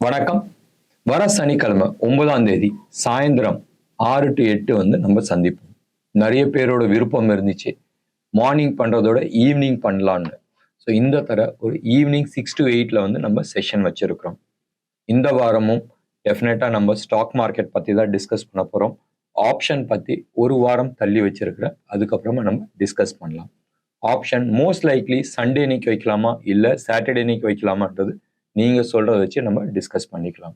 வணக்கம். வர சனிக்கிழமை 9ஆம் தேதி சாயந்தரம் 6 to 8 வந்து நம்ம சந்திப்போம். நிறைய பேரோட விருப்பம் இருந்துச்சு மார்னிங் பண்றதோட ஈவினிங் பண்ணலான்னு. ஸோ இந்த தர ஒரு ஈவினிங் 6 to 8ல வந்து நம்ம செஷன் வச்சிருக்கிறோம். இந்த வாரமும் டெஃபினட்டா நம்ம ஸ்டாக் மார்க்கெட் பத்தி தான் டிஸ்கஸ் பண்ண போறோம். ஆப்ஷன் பத்தி ஒரு வாரம் தள்ளி வச்சிருக்கிறேன். அதுக்கப்புறமா நம்ம டிஸ்கஸ் பண்ணலாம். ஆப்ஷன் மோஸ்ட் லைக்லி சண்டே இன்னைக்கு வைக்கலாமா இல்லை சாட்டர்டே இன்னைக்கு வைக்கலாமான்றது நீங்க சொல்றத வச்சு நம்ம டிஸ்கஸ் பண்ணிக்கலாம்.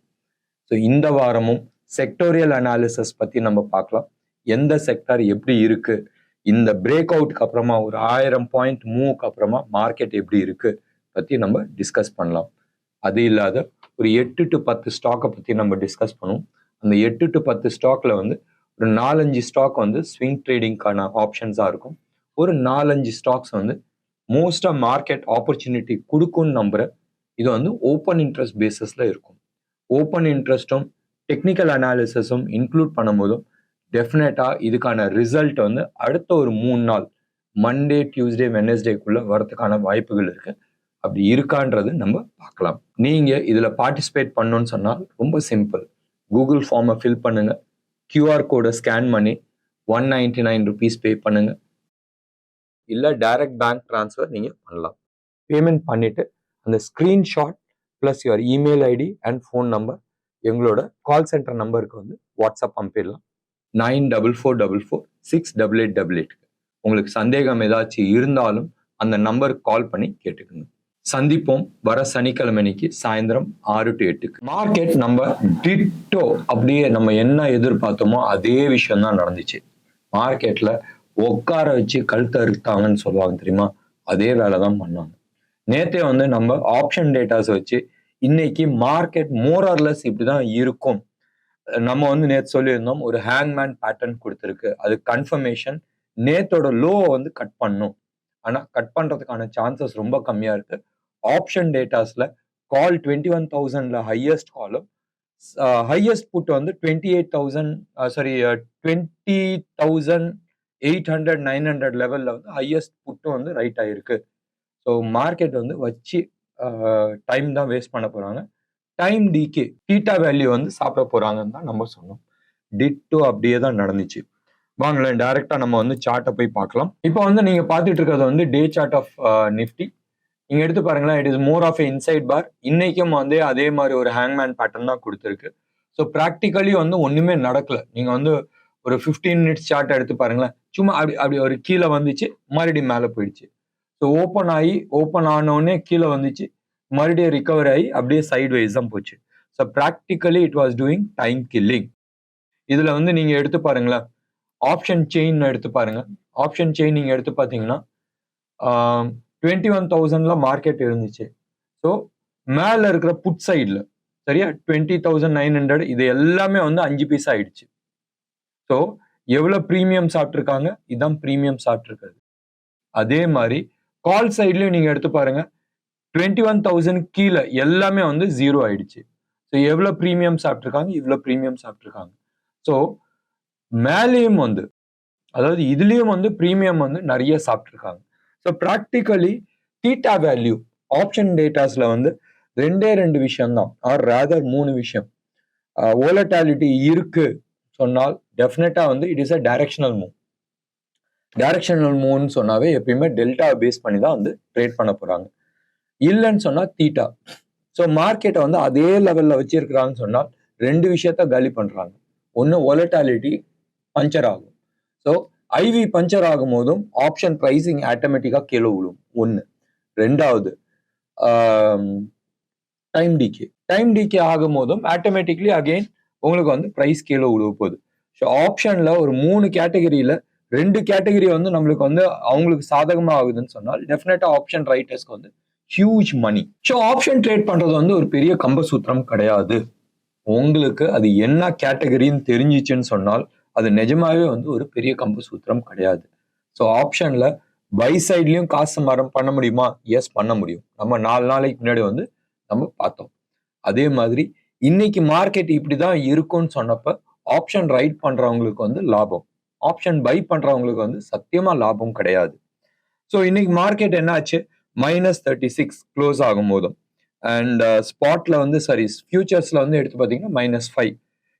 ஸோ இந்த வாரமும் செக்டோரியல் அனாலிசிஸ் பத்தி நம்ம பார்க்கலாம். எந்த செக்டார் எப்படி இருக்கு, இந்த பிரேக் அவுட்க்கு அப்புறமா ஒரு 1000 பாயிண்ட் மூவ்க்கு அப்புறமா மார்க்கெட் எப்படி இருக்கு பத்தி நம்ம டிஸ்கஸ் பண்ணலாம். அது இல்லாத ஒரு 8 to 10 ஸ்டாக்கை பத்தி நம்ம டிஸ்கஸ் பண்ணுவோம். அந்த 8 to 10 ஸ்டாக்ல வந்து ஒரு 4-5 ஸ்டாக் வந்து ஸ்விங் ட்ரேடிங்கான ஆப்ஷன்ஸா இருக்கும். ஒரு 4-5 ஸ்டாக்ஸ் வந்து மோஸ்டா மார்க்கெட் ஆப்பர்ச்சுனிட்டி கொடுக்கும்னு நம்புறேன். இது வந்து ஓப்பன் இன்ட்ரெஸ்ட் பேசிஸ்ல இருக்கும். ஓப்பன் இன்ட்ரெஸ்டும் டெக்னிக்கல் அனாலிசிஸும் இன்க்ளூட் பண்ணும்போதும் டெஃபினட்டா இதுக்கான ரிசல்ட் வந்து அடுத்த ஒரு 3 நாள் மண்டே, டியூஸ்டே, வெனஸ்டேக்குள்ள வரதுக்கான வாய்ப்புகள் இருக்கு. அப்படி இருக்கான்றது நம்ம பார்க்கலாம். நீங்க இதுல பார்ட்டிசிபேட் பண்ணணும்னு சொன்னால் ரொம்ப சிம்பிள். கூகுள் ஃபார்மை ஃபில் பண்ணுங்க, QR கோடை ஸ்கேன் பண்ணி 199 rupees பே பண்ணுங்க, இல்லை டைரக்ட் பேங்க் டிரான்ஸ்ஃபர் நீங்க பண்ணலாம். பேமெண்ட் பண்ணிட்டு அந்த screenshot plus your email ID and phone number எங்களோட கால் சென்டர் நம்பருக்கு வந்து வாட்ஸ்அப் அனுப்பிடலாம். 9444468888. உங்களுக்கு சந்தேகம் ஏதாச்சும் இருந்தாலும் அந்த நம்பருக்கு கால் பண்ணி கேட்டுக்கோங்க. சந்திப்போம் வர சனிக்கிழமைக்கு சாயந்தரம் 6 to 8. மார்க்கெட் நம்ம டிட்டோ அப்படியே நம்ம என்ன எதிர்பார்த்தோமோ அதே விஷயம் தான் நடந்துச்சு. மார்க்கெட்ல உட்கார வச்சு கழுத்தை அறுத்தாங்கன்னு சொல்லுவாங்க தெரியுமா, அதே வேலை தான் பண்ணாங்க. நேத்தே வந்து நம்ம ஆப்ஷன் டேட்டாஸ் வச்சு இன்னைக்கு மார்க்கெட் மோரர்லெஸ் இப்படிதான் இருக்கும். நம்ம வந்து நேற்று சொல்லியிருந்தோம் ஒரு ஹேங்மேன் பேட்டர்ன் கொடுத்துருக்கு. அது கன்ஃபர்மேஷன். நேத்தோட லோ வந்து கட் பண்ணும், ஆனா கட் பண்றதுக்கான சான்சஸ் ரொம்ப கம்மியா இருக்கு. ஆப்ஷன் டேட்டாஸ்ல கால் 21,000ல ஹையஸ்ட் காலும், ஹையஸ்ட் புட் வந்து 20,800-900 லெவல்ல வந்து ஹையஸ்ட் புட்டும் வந்து ரைட் ஆயிருக்கு. ஸோ மார்க்கெட் வந்து வச்சு டைம் தான் வேஸ்ட் பண்ண போறாங்க. டைம் டிகே தீட்டா வேல்யூ வந்து சாப்பிட போறாங்கன்னு தான் நம்ம சொன்னோம். டிட்டோ அப்படியே தான் நடந்துச்சு. வாங்களேன் டைரக்டா நம்ம வந்து சார்ட்டை போய் பார்க்கலாம். இப்போ வந்து நீங்க பார்த்துட்டு இருக்கிறது வந்து டே சார்ட் ஆஃப் நிஃப்டி. நீங்க எடுத்து பாருங்களேன், it is more of inside bar. இன்னைக்கும் வந்து அதே மாதிரி ஒரு ஹேங்மேன் பேட்டர்ன் தான் கொடுத்துருக்கு. ஸோ ப்ராக்டிக்கலி வந்து ஒண்ணுமே நடக்கல. நீங்க வந்து ஒரு 15 minutes சார்ட் எடுத்து பாருங்களேன், சும்மா அப்படி ஒரு கீழே வந்துச்சு, மறுபடியும் மேலே போயிடுச்சு. ஸோ ஓப்பன் ஆனோடனே கீழே வந்துச்சு, மறுபடியும் ரிகவர் ஆகி அப்படியே சைட் வைஸ் தான் போச்சு. So practically it was doing time killing. இதுல வந்து நீங்க எடுத்து பாருங்களேன், ஆப்ஷன் செயின் எடுத்து பாருங்க. ஆப்ஷன் செயின் நீங்க எடுத்து பார்த்தீங்கன்னா 21,000ல மார்க்கெட் இருந்துச்சு. ஸோ மேல இருக்கிற புட் சைட்ல சரியா 20,900 இது எல்லாமே வந்து 5 பைசா ஆயிடுச்சு. ஸோ எவ்வளவு ப்ரீமியம் சாப்பிட்ருக்காங்க, இதுதான் ப்ரீமியம் சாப்பிட்ருக்காது. அதே மாதிரி கால் சைட்லயும் நீங்க எடுத்து பாருங்க, 21,000 கீழே எல்லாமே வந்து 0 ஆயிடுச்சு. ஸோ எவ்வளவு ப்ரீமியம் சாப்பிட்ருக்காங்க, இவ்வளவு ப்ரீமியம் சாப்பிட்ருக்காங்க. ஸோ மேலேயும் வந்து அதாவது இதுலயும் வந்து ப்ரீமியம் வந்து நிறைய சாப்பிட்ருக்காங்க. So practically theta value option டேட்டாஸ்ல வந்து 2 விஷயம் தான், ஆர் ரேதர் 3 விஷயம். வோலட்டாலிட்டி இருக்கு சொன்னால் டெஃபினட்டா வந்து it is a directional move. Directional மூவ்னு சொன்னாவே எப்பயுமே டெல்டா பேஸ் பண்ணி தான் வந்து ட்ரேட் பண்ண போறாங்க. இல்லைன்னு சொன்னா தீட்டா. ஸோ மார்க்கெட்டை வந்து அதே லெவல்ல வச்சிருக்கிறாங்கன்னு சொன்னால் 2 விஷயத்த காலி பண்றாங்க. ஒன்னு வோலட்டாலிட்டி பஞ்சர் ஆகும். ஸோ ஐவி பஞ்சர் ஆகும் போதும் ஆப்ஷன் பிரைசிங் ஆட்டோமேட்டிக்கா கீழே விழும். ஒன்னு. ரெண்டாவது டைம் டிகே ஆகும் போதும் ஆட்டோமேட்டிக்லி அகெயின் உங்களுக்கு வந்து பிரைஸ் கீழே விழுவ போகுது. ஸோ ஆப்ஷன்ல ஒரு 3 கேட்டகரியில 2 கேட்டகரி வந்து நம்மளுக்கு வந்து அவங்களுக்கு சாதகமா ஆகுதுன்னு சொன்னால் டெஃபினட்டா ஆப்ஷன் ரைட்டர்ஸ்க்கு வந்து huge money. So option trade பண்றது வந்து ஒரு பெரிய கம்பசூத்திரம் கிடையாது. உங்களுக்கு அது என்ன கேட்டகரின்னு தெரிஞ்சிச்சுன்னு சொன்னால் அது நிஜமாவே வந்து ஒரு பெரிய கம்பசூத்திரம் கிடையாது. ஸோ ஆப்ஷன்ல பை சைட்லயும் காசு மரம் பண்ண முடியுமா? எஸ், பண்ண முடியும். நம்ம 4 நாளைக்கு முன்னாடி வந்து நம்ம பார்த்தோம். அதே மாதிரி இன்னைக்கு மார்க்கெட் இப்படிதான் இருக்கும்னு சொன்னப்ப ஆப்ஷன் ரைட் பண்றவங்களுக்கு வந்து லாபம், ஆப்ஷன் பை பண்றவங்களுக்கு வந்து சத்தியமா லாபம் கிடையாது. ஸோ இன்னைக்கு மார்க்கெட் என்ன ஆச்சு, -36 க்ளோஸ் ஆகும் போதும் அண்ட் ஸ்பாட்ல வந்து சாரி ஃபியூச்சர்ஸ்ல வந்து எடுத்து பார்த்தீங்கன்னா -5.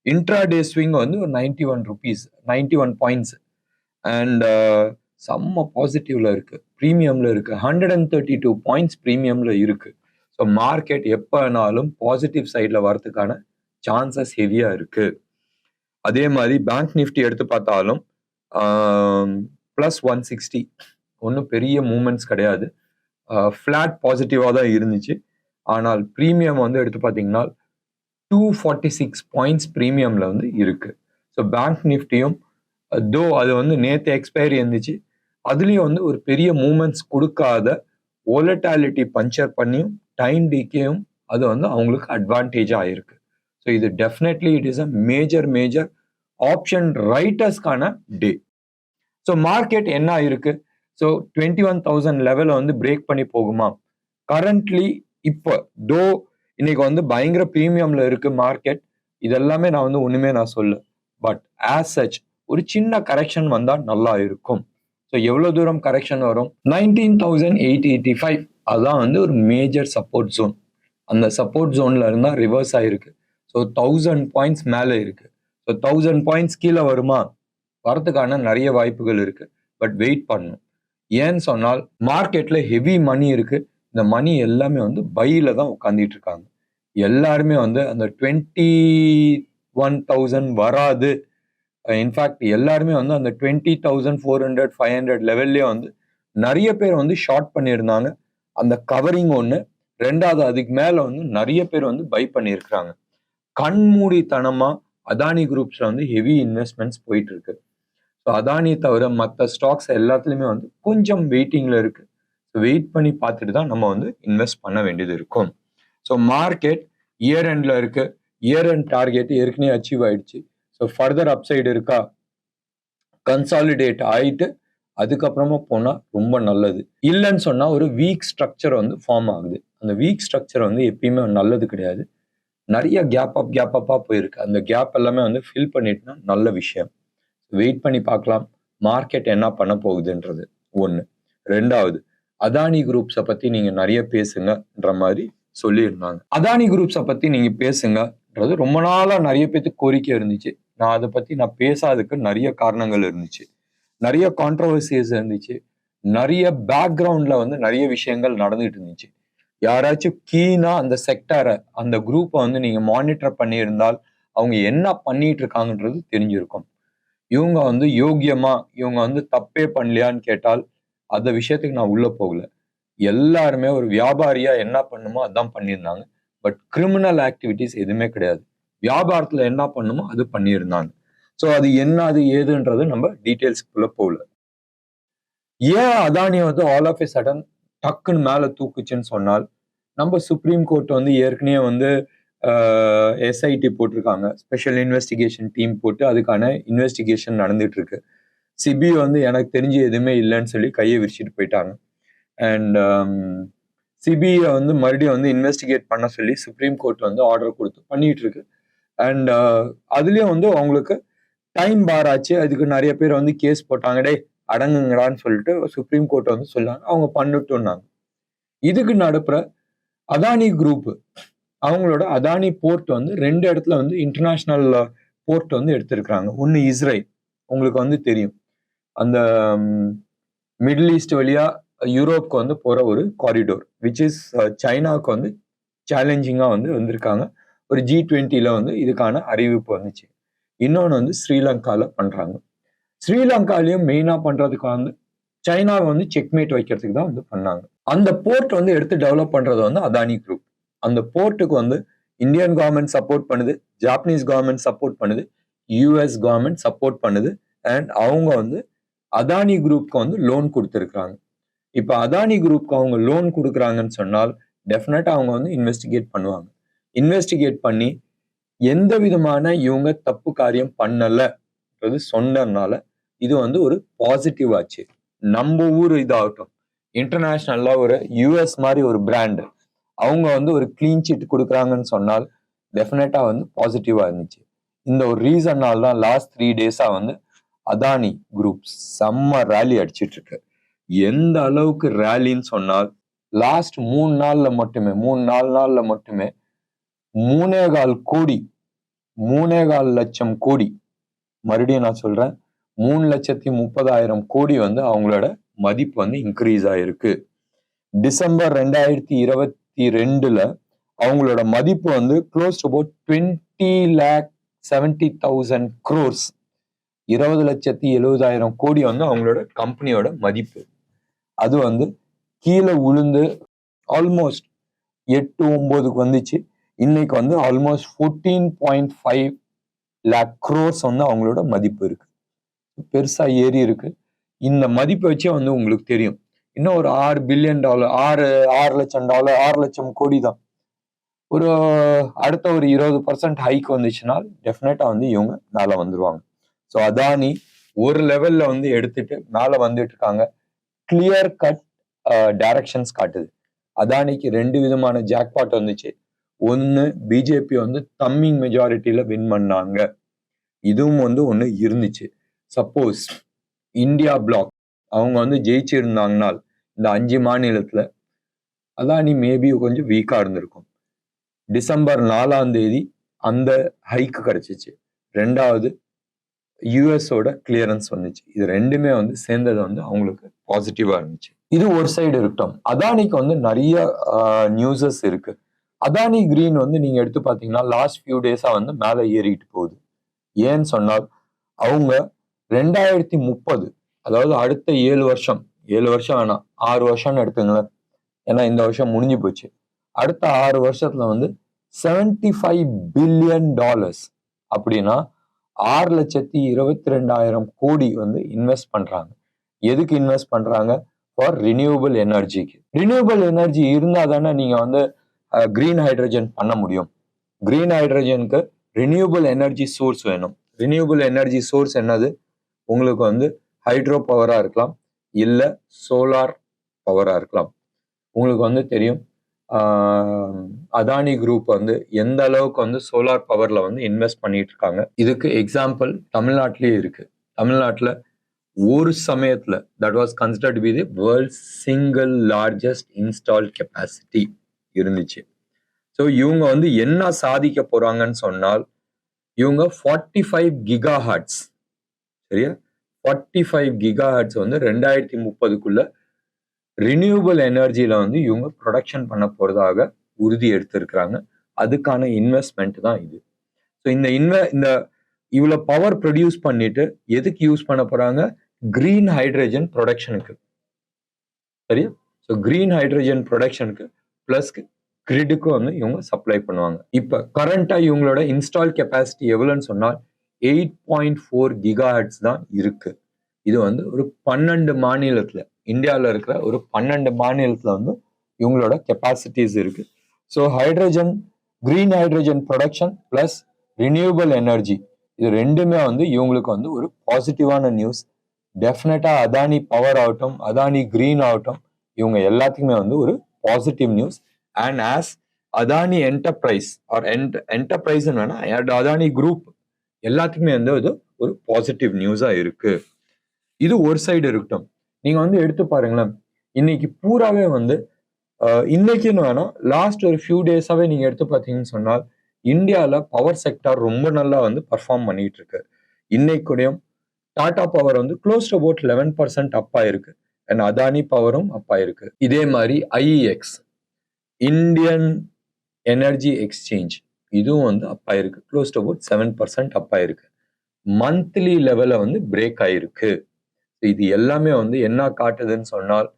இன்ட்ராடே ஸ்விங் வந்து ஒரு 91 ருபீஸ் 91 பாயிண்ட்ஸ். அண்ட் செம்ம பாசிட்டிவ்ல இருக்கு, ப்ரீமியம்ல இருக்கு, 132 பாயிண்ட்ஸ் ப்ரீமியம்ல இருக்கு. ஸோ மார்க்கெட் எப்போனாலும் பாசிட்டிவ் சைடில் வரதுக்கான சான்சஸ் ஹெவியா இருக்கு. அதே மாதிரி பேங்க் நிஃப்டி எடுத்து பார்த்தாலும் +160, ஒன்றும் பெரிய மூமெண்ட்ஸ் கிடையாது, ஃப்ளாட் பாசிட்டிவாக தான் இருந்துச்சு. ஆனால் ப்ரீமியம் வந்து எடுத்து பார்த்தீங்கன்னா 246 பாயிண்ட்ஸ் ப்ரீமியம்ல வந்து இருக்கு. ஸோ பேங்க் நிஃப்டியும் தோ அது வந்து நேற்று எக்ஸ்பைரி இருந்துச்சு, அதுலேயும் வந்து ஒரு பெரிய மூமெண்ட்ஸ் கொடுக்காத வோலட்டாலிட்டி பஞ்சர் பண்ணியும் டைம் டிகேயும் அது வந்து அவங்களுக்கு அட்வான்டேஜாக ஆயிருக்கு. ஸோ இது definitely it is a major option ரைட்டர்ஸ்க்கான டே. ஸோ மார்க்கெட் என்ன இருக்கு? ஸோ 21,000 லெவலை வந்து பிரேக் பண்ணி போகுமா? கரண்ட்லி இப்போ தோ இன்னைக்கு வந்து பயங்கர ப்ரீமியம்ல இருக்கு மார்க்கெட், இதெல்லாமே நான் வந்து ஒண்ணுமே நான் சொல்ல. பட் ஆஸ் சச் ஒரு சின்ன கரெக்ஷன் வந்தா நல்லா இருக்கும். ஸோ எவ்வளவு தூரம் கரெக்ஷன் வரும்? 19,885 அதான் வந்து ஒரு மேஜர் சப்போர்ட் ஜோன். அந்த சப்போர்ட் ஜோன்ல இருந்தா ரிவர்ஸ் ஆயிருக்கு. ஸோ 1000 பாயிண்ட்ஸ் மேலே இருக்கு. ஸோ 1000 பாயிண்ட்ஸ் கீழே வருமா? வரதுக்கான நிறைய வாய்ப்புகள் இருக்கு. பட் வெயிட் பண்ணணும். ஏன்னு சொன்னால் மார்க்கெட்ல ஹெவி மணி இருக்கு. இந்த மணி எல்லாமே வந்து பையில தான் உட்காந்துட்டு இருக்காங்க. எல்லாருமே வந்து அந்த 21,000 வராது. இன்ஃபேக்ட் எல்லாருமே வந்து அந்த 20,400 500 லெவல்லே வந்து நிறைய பேர் வந்து ஷார்ட் பண்ணியிருந்தாங்க. அந்த கவரிங் ஒன்று, ரெண்டாவது அதுக்கு மேல வந்து நிறைய பேர் வந்து பை பண்ணியிருக்கிறாங்க. கண்மூடித்தனமா அதானி குரூப்ஸ்ல வந்து ஹெவி இன்வெஸ்ட்மெண்ட்ஸ் போயிட்டு இருக்கு. ஸோ அதானி தவிர மற்ற ஸ்டாக்ஸ் எல்லாத்துலயுமே வந்து கொஞ்சம் வெயிட்டிங்ல இருக்கு. வெயிட் பண்ணி பார்த்துட்டு தான் நம்ம வந்து இன்வெஸ்ட் பண்ண வேண்டியது இருக்கும். ஸோ மார்க்கெட் இயர் எண்ட்ல இருக்கு. இயர் எண்ட் டார்கெட் ஏற்கனவே அச்சீவ் ஆயிடுச்சு. ஸோ ஃபர்தர் அப்சைடு இருக்கா? கன்சாலிடேட் ஆயிட்டு அதுக்கப்புறமா போனா ரொம்ப நல்லது. இல்லைன்னு சொன்னா ஒரு வீக் ஸ்ட்ரக்சர் வந்து ஃபார்ம் ஆகுது. அந்த வீக் ஸ்ட்ரக்சர் வந்து எப்பயுமே நல்லது கிடையாது. நிறைய கேப் அப்பா போயிருக்கு. அந்த கேப் எல்லாமே வந்து ஃபில் பண்ணிட்டுனா நல்ல விஷயம். வெயிட் பண்ணி பார்க்கலாம் மார்க்கெட் என்ன பண்ண போகுதுன்றது ஒன்று. ரெண்டாவது, அதானி குரூப்ஸை பத்தி நீங்க நிறைய பேசுங்கன்ற மாதிரி சொல்லியிருந்தாங்க. அதானி குரூப்ஸை பத்தி நீங்க பேசுங்கன்றது ரொம்ப நாளா நிறைய பேருக்கு கோரிக்கை இருந்துச்சு. நான் அதை பத்தி நான் பேசாததுக்கு நிறைய காரணங்கள் இருந்துச்சு, நிறைய கான்ட்ரவர்சிஸ் இருந்துச்சு, நிறைய பேக்ரவுண்ட்ல வந்து நிறைய விஷயங்கள் நடந்துட்டு இருந்துச்சு. யாராச்சும் கீனா அந்த செக்டரை அந்த குரூப்பை வந்து நீங்க மானிட்டர் பண்ணியிருந்தால் அவங்க என்ன பண்ணிட்டு இருக்காங்கன்றது தெரிஞ்சிருக்கும். இவங்க வந்து யோக்கியமா, இவங்க வந்து தப்பே பண்ணலையான்னு கேட்டால் அந்த விஷயத்துக்கு நான் உள்ள போகல. எல்லாருமே ஒரு வியாபாரியா என்ன பண்ணுமோ அதான் பண்ணியிருந்தாங்க. பட் கிரிமினல் ஆக்டிவிட்டிஸ் எதுவுமே கிடையாது. வியாபாரத்துல என்ன பண்ணுமோ அது பண்ணியிருந்தாங்க. ஸோ அது என்ன அது ஏதுன்றது நம்ம டீட்டெயில்ஸ்க்குள்ள போகல. ஏன் அதானி வந்து ஆல் ஆஃப் எ சடன் டக்குன்னு மேல தூக்குச்சுன்னு சொன்னால், நம்ம சுப்ரீம் கோர்ட் வந்து ஏற்கனவே வந்து எஸ்ஐடி போட்டிருக்காங்க, ஸ்பெஷல் இன்வெஸ்டிகேஷன் டீம் போட்டு அதுக்கான இன்வெஸ்டிகேஷன் நடந்துட்டு இருக்கு. செபி வந்து எனக்கு தெரிஞ்சு எதுவுமே இல்லைன்னு சொல்லி கையை விரிச்சிட்டு போயிட்டாங்க. அண்ட் செபியை வந்து மறுபடியும் வந்து இன்வெஸ்டிகேட் பண்ண சொல்லி சுப்ரீம் கோர்ட் வந்து ஆர்டர் கொடுத்து பண்ணிட்டு இருக்கு. அண்ட் அதுலயும் வந்து அவங்களுக்கு டைம் பார் ஆச்சு. அதுக்கு நிறைய பேர் வந்து கேஸ் போட்டாங்க, டே அடங்குங்கடான்னு சொல்லிட்டு சுப்ரீம் கோர்ட் வந்து சொன்னாங்க, அவங்க பண்ணிட்டுனாங்க. இதுக்கு நடுப்புற அதானி குரூப் அவங்களோட அதானி போர்ட் வந்து 2 இடத்துல வந்து இன்டர்நேஷனல் போர்ட் வந்து எடுத்திருக்கிறாங்க. ஒன்னு இஸ்ரேல், உங்களுக்கு வந்து தெரியும், அந்த மிடில் ஈஸ்ட் வழியா யூரோப்க்கு வந்து போற ஒரு காரிடோர், விச் இஸ் சைனாவுக்கு வந்து சேலஞ்சிங்கா வந்து வந்திருக்காங்க. ஒரு G20ல வந்து இதுக்கான அறிவிப்பு வந்துச்சு. இன்னொன்று வந்து ஸ்ரீலங்கால பண்றாங்க. ஸ்ரீலங்காலையும் மெயினா பண்றதுக்கு வந்து சைனாவை வந்து செக்மேட் வைக்கிறதுக்கு தான் வந்து பண்ணாங்க. அந்த போர்ட் வந்து எடுத்து டெவலப் பண்றது வந்து அதானி குரூப். அந்த போர்ட்டுக்கு வந்து இந்தியன் கவர்மெண்ட் சப்போர்ட் பண்ணுது, ஜாப்பனீஸ் கவர்மெண்ட் சப்போர்ட் பண்ணுது, யூஎஸ் கவர்மெண்ட் சப்போர்ட் பண்ணுது. அண்ட் அவங்க வந்து அதானி குரூப்க்கு வந்து லோன் கொடுத்துருக்காங்க. இப்ப அதானி குரூப்க்கு அவங்க லோன் கொடுக்குறாங்கன்னு சொன்னால் டெஃபினட்டா அவங்க வந்து இன்வெஸ்டிகேட் பண்ணுவாங்க. இன்வெஸ்டிகேட் பண்ணி எந்த விதமான இவங்க தப்பு காரியம் பண்ணலன்றது சொன்னதுனால இது வந்து ஒரு பாசிட்டிவ் ஆச்சு. நம்ம ஊர் இதாகட்டும், இன்டர்நேஷனல்ல ஒரு யூஎஸ் மாதிரி ஒரு பிராண்ட் அவங்க வந்து ஒரு கிளீன் சீட் கொடுக்குறாங்கன்னு சொன்னால் டெஃபினட்டா வந்து பாசிட்டிவா இருந்துச்சு. இந்த ஒரு ரீசன்னால தான் லாஸ்ட் 3 டேஸா வந்து அதானி குரூப் செம்ம ரேலி அடிச்சிட்டு இருக்கு. எந்த அளவுக்கு ரேலின்னு சொன்னால் லாஸ்ட் 3 நாள்ல மட்டுமே 3-4 நாள்ல மட்டுமே 3.25 கோடி 3.25 லட்சம் கோடி, மறுபடியும் நான் சொல்றேன், 3,30,000 கோடி வந்து அவங்களோட மதிப்பு வந்து இன்க்ரீஸ் ஆயிருக்கு. டிசம்பர் 2022ல அவங்களோட மதிப்பு வந்து க்ளோஸ் டு அபவுட் 20,70,000 crores, 20,70,000 கோடி வந்து அவங்களோட கம்பெனியோட மதிப்பு. அது வந்து கீழே உளுந்து ஆல்மோஸ்ட் 8-9க்கு வந்துச்சு. இன்னைக்கு வந்து ஆல்மோஸ்ட் 14.5 lakh crores வந்து அவங்களோட மதிப்பு இருக்கு. பெருசா ஏறி இருக்கு. இந்த மதிப்பை வச்சே வந்து உங்களுக்கு தெரியும், இன்னும் ஒரு $6 பில்லியன், 6 லட்சம் டாலர், 6 லட்சம் கோடி தான். ஒரு அடுத்த ஒரு 20% ஹைக் வந்துச்சுன்னா டெஃபினட்டா வந்து இவங்க மேல வந்துருவாங்க. ஸோ அதானி ஒரு லெவல்ல வந்து எடுத்துட்டு மேல வந்துட்டு இருக்காங்க. கிளியர் கட் டைரக்ஷன்ஸ் காட்டுது. அதானிக்கு 2 விதமான ஜாக்பாட் வந்துச்சு. ஒன்னு பிஜேபி வந்து தம்மிங் மெஜாரிட்டியில வின் பண்ணாங்க, இதுவும் வந்து ஒண்ணு இருந்துச்சு. சப்போஸ் இந்தியா பிளாக் அவங்க வந்து ஜெயிச்சிருந்தாங்கனால் இந்த 5 மாநிலத்துல அதானி மேபி கொஞ்சம் வீக்கா இருந்திருக்கும். டிசம்பர் 4ஆம் தேதி அந்த ஹைக் கிடைச்சிச்சு. 2வது யூஎஸோட கிளியரன்ஸ் வந்துச்சு. இது ரெண்டுமே வந்து சேர்ந்தது வந்து அவங்களுக்கு பாசிட்டிவா இருந்துச்சு. இது ஒரு சைடு இருக்கட்டும். அதானிக்கு வந்து நிறைய நியூஸஸ் இருக்கு. அதானி கிரீன் வந்து நீங்க எடுத்து பாத்தீங்கன்னா லாஸ்ட் ஃபியூ டேஸா வந்து மேல ஏறிட்டு போகுது. ஏன்னு சொன்னால் அவங்க 2030, அதாவது அடுத்த 7 வருஷம் வேணாம், 6 வருஷம்னு எடுத்துங்களேன், ஏன்னா இந்த வருஷம் முடிஞ்சு போச்சு. அடுத்த 6 வருஷத்துல வந்து $75 பில்லியன், அப்படின்னா 6,22,000 கோடி வந்து இன்வெஸ்ட் பண்றாங்க. எதுக்கு இன்வெஸ்ட் பண்றாங்க? ஃபார் ரினியூவபிள் எனர்ஜிக்கு. ரினியூவபிள் எனர்ஜி இருந்தா தானே நீங்க வந்து கிரீன் ஹைட்ரஜன் பண்ண முடியும். கிரீன் ஹைட்ரஜனுக்கு ரினியூவபிள் எனர்ஜி சோர்ஸ் வேணும். ரினியூவபிள் எனர்ஜி சோர்ஸ் என்னது? உங்களுக்கு வந்து ஹைட்ரோ பவரா இருக்கலாம், இல்ல சோலார் பவரா இருக்கலாம். உங்களுக்கு வந்து தெரியும் அதானி குரூப் வந்து எந்த அளவுக்கு வந்து சோலார் பவர்ல வந்து இன்வெஸ்ட் பண்ணிட்டு இருக்காங்க. இதுக்கு எக்ஸாம்பிள் தமிழ்நாட்டிலேயே இருக்கு. தமிழ்நாட்டில் ஒரு சமயத்துல that was considered to be the world's single largest installed capacity இருந்துச்சு. ஸோ இவங்க வந்து என்ன சாதிக்க போறாங்கன்னு சொன்னால், இவங்க 45 GHz, சரியா, 45 GHz வந்து 2030க்குள்ள ரினியூவபிள் எனர்ஜியில வந்து இவங்க ப்ரொடக்ஷன் பண்ண போறதாக உறுதி எடுத்திருக்கிறாங்க. அதுக்கான இன்வெஸ்ட்மெண்ட் தான் இது. ஸோ இந்த இவ்வளவு பவர் ப்ரொடியூஸ் பண்ணிட்டு எதுக்கு யூஸ் பண்ண போறாங்க? கிரீன் ஹைட்ரஜன் ப்ரொடக்ஷனுக்கு, சரியா. ஸோ கிரீன் ஹைட்ரஜன் ப்ரொடக்ஷனுக்கு பிளஸ் கிரிடுக்கும் வந்து இவங்க சப்ளை பண்ணுவாங்க. இப்ப கரண்டா இவங்களோட இன்ஸ்டால் கெப்பாசிட்டி எவ்வளவுன்னு சொன்னால் 8.4 GHz தான் இருக்கு. இது வந்து ஒரு 12 மாநிலத்துல, இந்தியாவில் இருக்கிற ஒரு 12 மாநிலத்துல வந்து இவங்களோட கெப்பாசிட்டிஸ் இருக்கு. So hydrogen, green hydrogen production plus renewable energy, இது ரெண்டுமே வந்து இவங்களுக்கு வந்து ஒரு பாசிட்டிவான நியூஸ். டெஃபினட்டா அதானி பவர் ஆகட்டும், அதானி கிரீன் ஆகட்டும், இவங்க எல்லாத்துக்குமே வந்து ஒரு positive news. And as Adani enterprise or enterprise வேணா அதானி குரூப் எல்லாத்துக்குமே வந்து இது ஒரு பாசிட்டிவ் நியூஸா இருக்கு. இது ஒரு சைடு இருக்கட்டும். நீங்க வந்து எடுத்து பாருங்களேன், இன்னைக்கு பூராவே வந்து இன்னைக்குன்னு வேணாம், லாஸ்ட் ஒரு ஃபியூ டேஸாவே நீங்க எடுத்து பார்த்தீங்கன்னு சொன்னால் இந்தியாவில் பவர் செக்டார் ரொம்ப நல்லா வந்து பர்ஃபார்ம் பண்ணிட்டு இருக்கு. இன்னைக்குடையும் டாடா பவர் வந்து க்ளோஸ் டு அபவுட் 11% அப் ஆயிருக்கு. அண்ட் அதானி பவரும் அப் ஆயிருக்கு. இதே மாதிரி ஐஇஎக்ஸ், இந்தியன் எனர்ஜி எக்ஸ்சேஞ்ச், இதுவும் வந்து அப் ஆயிருக்கு. க்ளோஸ் டு அபவுட் 7% அப் ஆயிருக்கு. மந்த்லி லெவல வந்து பிரேக் ஆயிருக்கு. இது எல்லாமே வந்து என்ன காட்டுதுன்னு சொன்னால்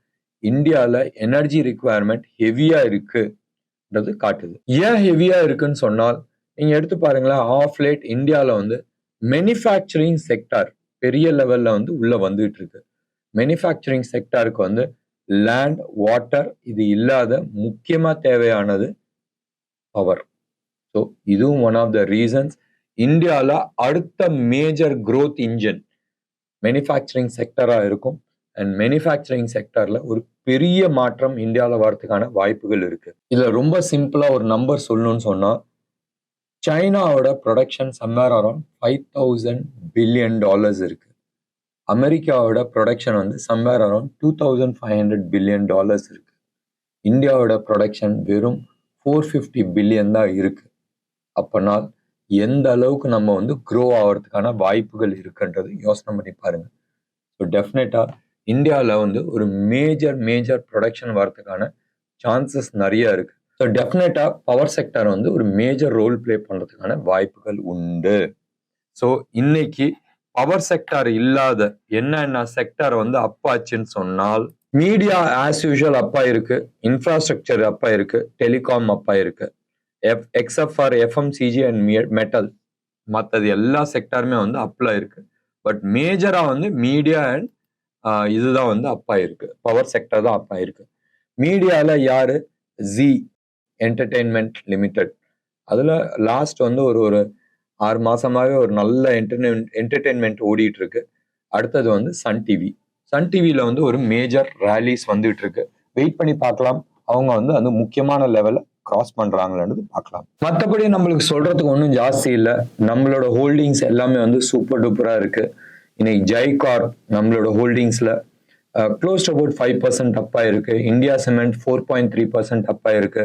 இந்தியாவில் எனர்ஜி ரிக்குவயர்மெண்ட் ஹெவியா இருக்குன்றது காட்டுது. ஏன் ஹெவியா இருக்குன்னு சொன்னால் நீங்க எடுத்து பாருங்களேன், ஆஃப் லேட் இந்தியாவில் வந்து மேனுஃபேக்சரிங் செக்டார் பெரிய லெவல்ல வந்து உள்ள வந்துட்டு இருக்கு. மேனுஃபேக்சரிங் செக்டாருக்கு வந்து லேண்ட், வாட்டர் இது இல்லாத முக்கியமா தேவையானது பவர். ஸோ இதுவும் ஒன் ஆஃப் த ரீசன்ஸ் இந்தியாவில் அடுத்த மேஜர் growth இன்ஜின் மேனுஃபேக்சரிங் செக்டரா இருக்கும். அண்ட் மேனுஃபேக்சரிங் செக்டர்ல ஒரு பெரிய மாற்றம் இந்தியாவில் வரதுக்கான வாய்ப்புகள் இருக்கு. இதுல ரொம்ப சிம்பிளா ஒரு நம்பர் சொல்லணும்னு சொன்னா, சைனாவோட ப்ரொடக்ஷன் சம்வேர் அரௌண்ட் $5,000 பில்லியன் இருக்கு. அமெரிக்காவோட ப்ரொடக்ஷன் வந்து சம்வேர் அரௌண்ட் $2,500 பில்லியன் இருக்கு. இந்தியாவோட ப்ரொடக்ஷன் வெறும் 450 பில்லியன் தான் இருக்கு. அப்பனால் எந்த அளவுக்கு நம்ம வந்து க்ரோ ஆகிறதுக்கான வாய்ப்புகள் இருக்குன்றது யோசனை பண்ணி பாருங்க. ஸோ டெஃபினட்டா இந்தியாவில் வந்து ஒரு மேஜர் ப்ரொடக்ஷன் வரதுக்கான சான்சஸ் நிறைய இருக்கு. ஸோ டெஃபினட்டா பவர் செக்டர் வந்து ஒரு மேஜர் ரோல் பிளே பண்றதுக்கான வாய்ப்புகள் உண்டு. ஸோ இன்னைக்கு பவர் செக்டார் இல்லாத என்னென்ன செக்டார் வந்து அப்பாச்சுன்னு சொன்னால், மீடியா ஆஸ் யூஷுவல் அப்பா இருக்கு, இன்ஃப்ராஸ்ட்ரக்சர் அப்பா இருக்கு, டெலிகாம் அப்பா இருக்கு, except for FMCG and metal. மற்றது எல்லா செக்டாருமே வந்து அப்ல இருக்கு. பட் மேஜரா வந்து மீடியா அண்ட் இதுதான் வந்து அப்பா இருக்கு. பவர் செக்டர் தான் அப்பா இருக்கு. மீடியால யாரு? G entertainment limited. அதுல லாஸ்ட் வந்து ஒரு 6 மாசமாவே ஒரு நல்ல என்டர்டெயின்மெண்ட் ஓடிட்டு இருக்கு. அடுத்தது வந்து சன் டிவில வந்து ஒரு மேஜர் ரேலிஸ் வந்துட்டு இருக்கு. வெயிட் பண்ணி பார்க்கலாம், அவங்க வந்து அந்த முக்கியமான லெவலை கிராஸ் பண்றாங்களான்னு பார்க்கலாம். மற்றபடி நம்மளுக்கு சொல்றதுக்கு ஒன்றும் ஜாஸ்தி இல்லை. நம்மளோட ஹோல்டிங்ஸ் எல்லாமே வந்து சூப்பர் டூப்பரா இருக்கு. இன்னைக்கு ஜெய்கார் நம்மளோட ஹோல்டிங்ஸ்ல க்ளோஸ் டு அபவுட் 5% அப்பா இருக்கு. இந்தியா சிமெண்ட் 4.3% அப்பா இருக்கு.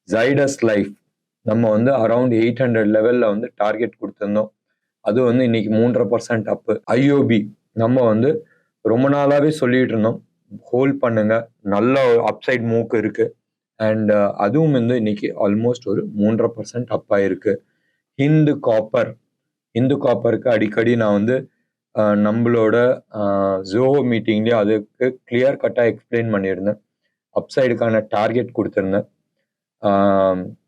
ஜைடஸ் லைஃப் நம்ம வந்து அரௌண்ட் 800 லெவல்ல வந்து டார்கெட் கொடுத்திருந்தோம். அது வந்து இன்னைக்கு 3.5% அப்பு. ஐஓபி நம்ம வந்து ரொம்ப நாளாவே சொல்லிட்டு இருந்தோம், ஹோல்ட் பண்ணுங்க, நல்ல அப்சைட் மூக்கு இருக்கு. அண்ட் அதுவும் வந்து இன்னைக்கு ஆல்மோஸ்ட் ஒரு 3.5% அப்பா இருக்கு. இந்து காப்பருக்கு அடிக்கடி நான் வந்து நம்மளோட ஜோஹோ மீட்டிங்லேயே அதுக்கு கிளியர் கட்டா எக்ஸ்பிளைன் பண்ணியிருந்தேன். அப்சைடுக்கான டார்கெட் கொடுத்துருந்தேன்.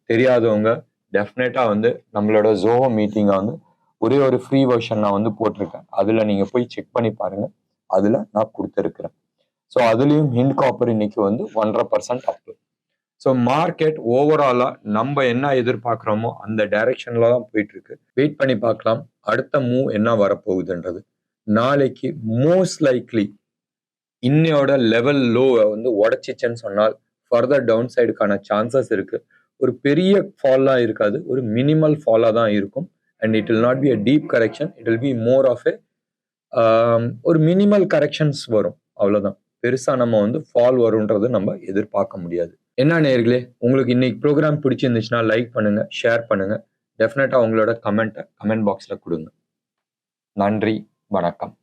தெரியாதவங்க டெஃபினட்டா வந்து நம்மளோட ஜோஹோ மீட்டிங்கை வந்து ஒரு ஃப்ரீ வெர்ஷன் நான் வந்து போட்டிருக்கேன். அதுல நீங்க போய் செக் பண்ணி பாருங்க. அதுல நான் கொடுத்துருக்கிறேன். ஸோ அதுலயும் ஹிண்ட் காப்பர் இன்னைக்கு வந்து 1.5% அப்பு. ஸோ மார்க்கெட் ஓவராலா நம்ம என்ன எதிர்பார்க்கிறோமோ அந்த டைரக்ஷன்ல தான் போயிட்டு இருக்கு. வெயிட் பண்ணி பார்க்கலாம் அடுத்த மூவ் என்ன வரப்போகுதுன்றது. நாளைக்கு மோஸ்ட் லைக்லி இன்னையோட லெவல் லோவை வந்து உடைச்சிச்சேன்னு சொன்னால் ஃபர்தர் டவுன் சைடுக்கான சான்சஸ் இருக்கு. ஒரு பெரிய ஃபால்லாம் இருக்காது, ஒரு மினிமல் ஃபாலா தான் இருக்கும். And it will not be a deep correction, it will be more of a ஒரு மினிமல் கரெக்ஷன்ஸ் வரும், அவ்வளவுதான். பெருசா நம்ம வந்து ஃபால் வரும்ன்றது நம்ம எதிர்பார்க்க முடியாது. என்ன நேயர்களே, உங்களுக்கு இன்னைக்கு ப்ரோக்ராம் பிடிச்சிருந்துச்சுன்னா லைக் பண்ணுங்க, ஷேர் பண்ணுங்க. டெஃபினட்டா உங்களோட கமெண்ட் பாக்ஸ்ல கொடுங்க. நன்றி, வணக்கம்.